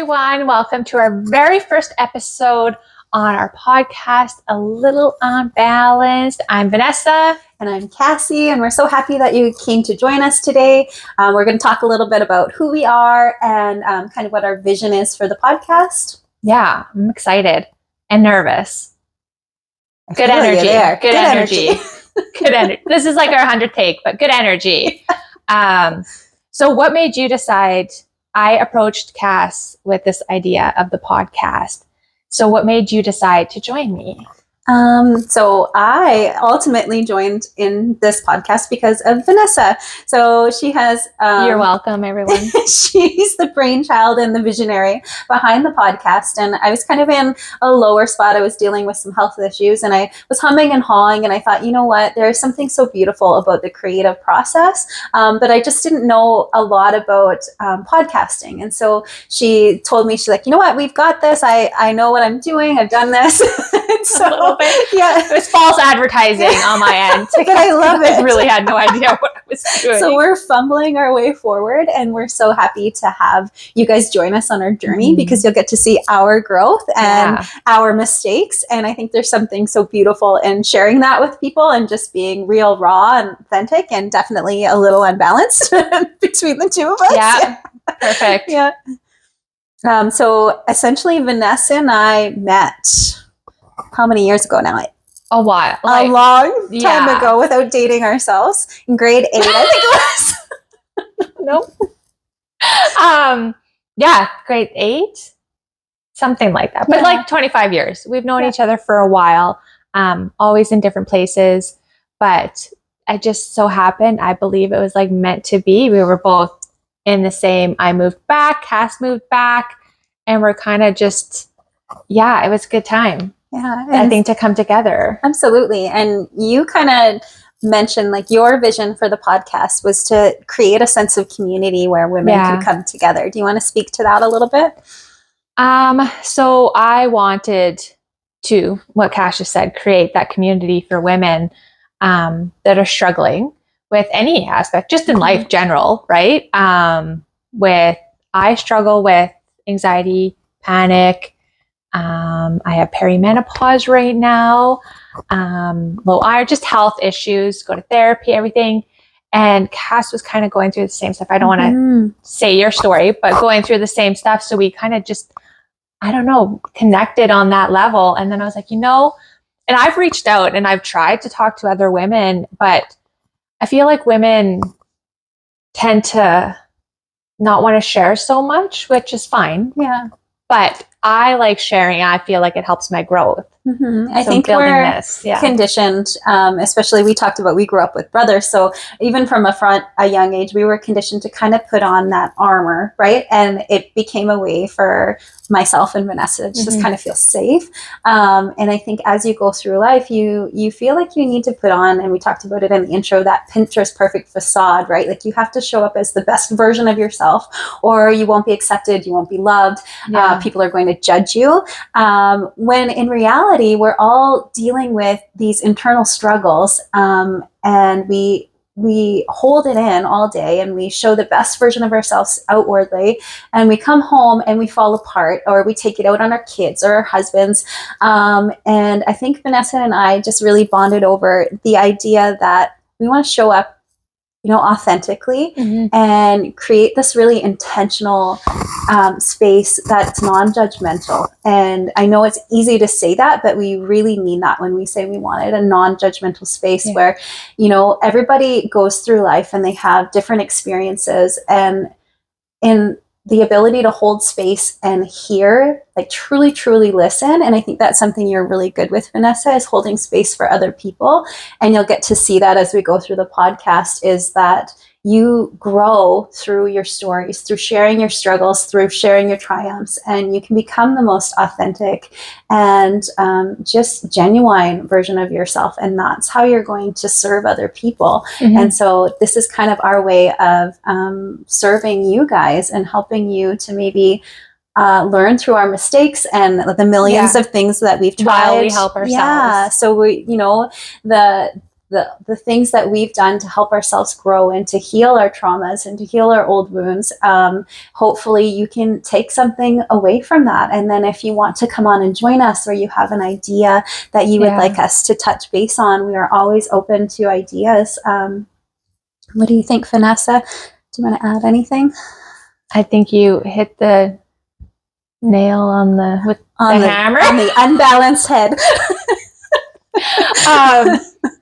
everyone. Welcome to our very first episode on our podcast, A Little Unbalanced. I'm Vanessa. And I'm Cassie, and we're so happy that you came to join us today. We're going to talk a little bit about who we are and kind of what our vision is for the podcast. Yeah, I'm excited and nervous. Good energy. Good energy. Good energy. This is like our 100th take, but good energy. So what made you decide? I approached Cass with this idea of the podcast. So what made you decide to join me? So I ultimately joined in this podcast because of Vanessa. So she has... You're welcome, everyone. She's the brainchild and the visionary behind the podcast. And I was kind of in a lower spot. I was dealing with some health issues and I was humming and hawing. And I thought, you know what, there's something so beautiful about the creative process. But I just didn't know a lot about podcasting. And so she told me, she's like, you know what, we've got this. I know what I'm doing. I've done this. So, yeah, it was false advertising on my end, but I love it. I really had no idea what I was doing. So we're fumbling our way forward, and we're so happy to have you guys join us on our journey because you'll get to see our growth and our mistakes. And I think there's something so beautiful in sharing that with people and just being real, raw, and authentic, and definitely a little unbalanced between the two of us. Yeah, perfect. Yeah. So essentially, Vanessa and I met. How many years ago now? A while. A long time ago without dating ourselves. In grade 8, I think it was. Nope. Yeah, grade 8. Something like that. But like 25 years. We've known each other for a while. Always in different places. But I just so happened, I believe it was like meant to be. We were both in the same, I moved back, Cass moved back. And we're kind of just, it was a good time. Yeah, I think to come together. Absolutely. And you kind of mentioned like your vision for the podcast was to create a sense of community where women can come together. Do you want to speak to that a little bit? So I wanted to, what Cash just said, create that community for women that are struggling with any aspect, just in life general, right? I struggle with anxiety, panic. I have perimenopause right now, low iron, just health issues, go to therapy, everything. And Cass was kind of going through the same stuff. I don't want to say your story, but going through the same stuff. So we kind of just, connected on that level. And then I was like, and I've reached out and I've tried to talk to other women, but I feel like women tend to not want to share so much, which is fine. Yeah. But I like sharing. I feel like it helps my growth. I think we're conditioned, especially we talked about, we grew up with brothers. So even from a young age, we were conditioned to kind of put on that armor, right? And it became a way for myself and Vanessa to just kind of feel safe. And I think as you go through life, you feel like you need to put on, and we talked about it in the intro, that Pinterest perfect facade, right? Like you have to show up as the best version of yourself or you won't be accepted, you won't be loved. People are going to judge you. When in reality, we're all dealing with these internal struggles, and we hold it in all day and we show the best version of ourselves outwardly, and we come home and we fall apart, or we take it out on our kids or our husbands. And I think Vanessa and I just really bonded over the idea that we want to show up authentically and create this really intentional space that's non-judgmental. And I know it's easy to say that, but we really mean that when we say we wanted a non-judgmental space where, everybody goes through life and they have different experiences, and in the ability to hold space and hear, like truly, truly listen. And I think that's something you're really good with, Vanessa, is holding space for other people. And you'll get to see that as we go through the podcast, is that you grow through your stories, through sharing your struggles, through sharing your triumphs, and you can become the most authentic and just genuine version of yourself. And that's how you're going to serve other people. And so this is kind of our way of serving you guys and helping you to maybe learn through our mistakes and the millions of things that we've tried. While we help ourselves. Yeah. So we, the things that we've done to help ourselves grow and to heal our traumas and to heal our old wounds. Hopefully you can take something away from that. And then if you want to come on and join us, or you have an idea that you would like us to touch base on, we are always open to ideas. What do you think, Vanessa? Do you want to add anything? I think you hit the nail on the hammer, on the unbalanced head.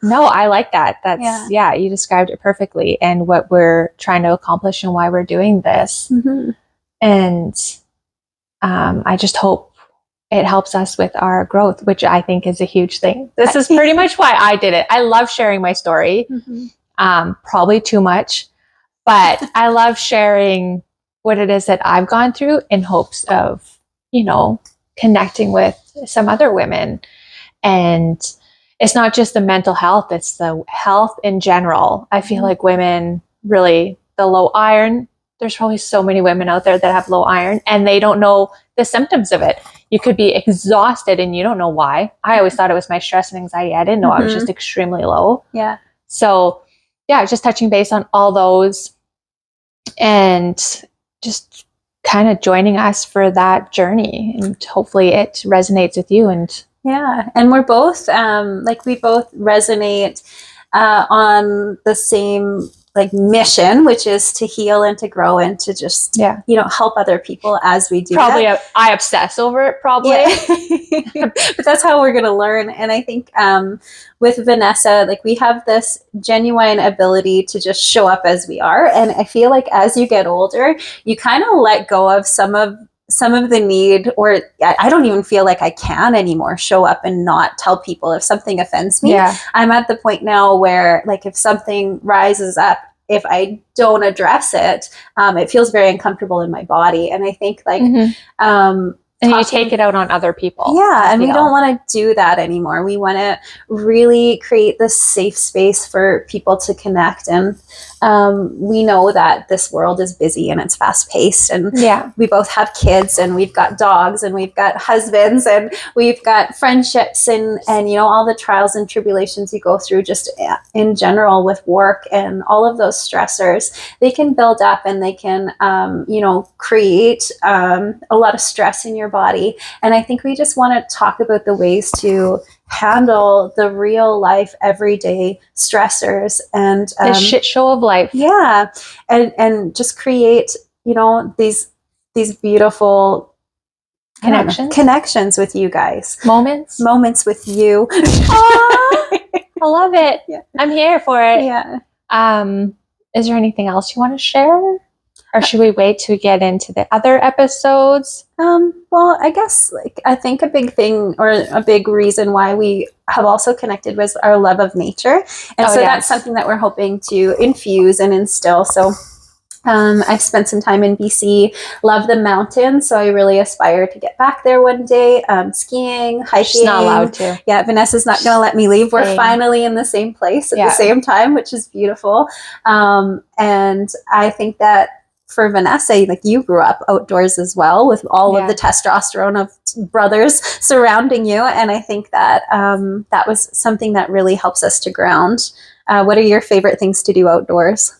No, I like that. That's you described it perfectly, and what we're trying to accomplish and why we're doing this. Mm-hmm. And I just hope it helps us with our growth, which I think is a huge thing. This is pretty much why I did it. I love sharing my story. Mm-hmm. Probably too much, but I love sharing what it is that I've gone through in hopes of, connecting with some other women. And it's not just the mental health, it's the health in general. I feel like women really, the low iron, there's probably so many women out there that have low iron and they don't know the symptoms of it. You could be exhausted and you don't know why. I always thought it was my stress and anxiety. I didn't know I was just extremely low. Yeah. So just touching base on all those and just kind of joining us for that journey, and hopefully it resonates with you. And and we're both we both resonate on the same mission, which is to heal and to grow and to just help other people as we do. Probably I obsess over it probably. But that's how we're going to learn. And I think with Vanessa, we have this genuine ability to just show up as we are. And I feel like as you get older, you kind of let go of some of the need, or I don't even feel like I can anymore show up and not tell people if something offends me. I'm at the point now where if something rises up, if I don't address it, it feels very uncomfortable in my body. And I think and you take it out on other people. And we don't want to do that anymore. We want to really create this safe space for people to connect. And we know that this world is busy and it's fast paced. And we both have kids and we've got dogs and we've got husbands and we've got friendships and all the trials and tribulations you go through just in general with work and all of those stressors. They can build up and they can, create a lot of stress in your body. And I think we just want to talk about the ways to handle the real life, everyday stressors and the shit show of life. And just create, these beautiful connections with you guys. Moments with you. I love it. I'm here for it. Is there anything else you want to share? Or should we wait to get into the other episodes? Well, I guess I think a big thing or a big reason why we have also connected was our love of nature. And that's something that we're hoping to infuse and instill. So I've spent some time in BC, love the mountains. So I really aspire to get back there one day, skiing, hiking. She's not allowed to. Yeah, Vanessa's not going to let me leave. We're finally in the same place at the same time, which is beautiful. And I think that for Vanessa, you grew up outdoors as well with all of the testosterone of brothers surrounding you. And I think that that was something that really helps us to ground. What are your favorite things to do outdoors?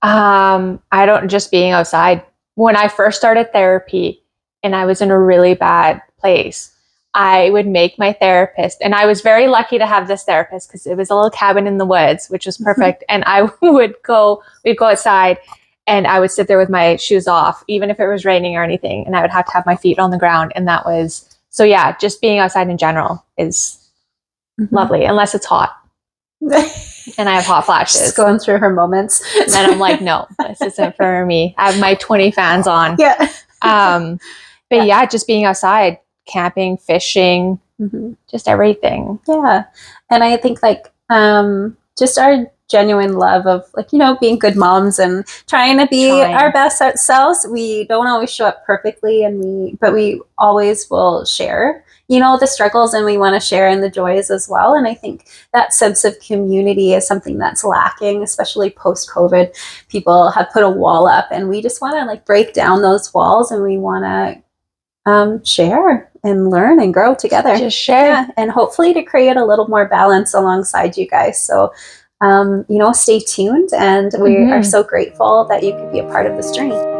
Just being outside. When I first started therapy and I was in a really bad place, I would make my therapist, and I was very lucky to have this therapist because it was a little cabin in the woods, which was perfect. And we'd go outside and I would sit there with my shoes off, even if it was raining or anything. And I would have to have my feet on the ground. And that was, just being outside in general is lovely, unless it's hot. And I have hot flashes. Just going through her moments. And then I'm like, no, this isn't for me. I have my 20 fans on. But just being outside, camping, fishing, just everything. Yeah. And I think just our genuine love of being good moms and trying to be our best selves. We don't always show up perfectly, but we always will share the struggles, and we want to share in the joys as well. And I think that sense of community is something that's lacking, especially post-COVID. People have put a wall up, and we just want to break down those walls, and we want to share and learn and grow together. Just share. Yeah, and hopefully to create a little more balance alongside you guys. So, stay tuned, and we are so grateful that you could be a part of this journey.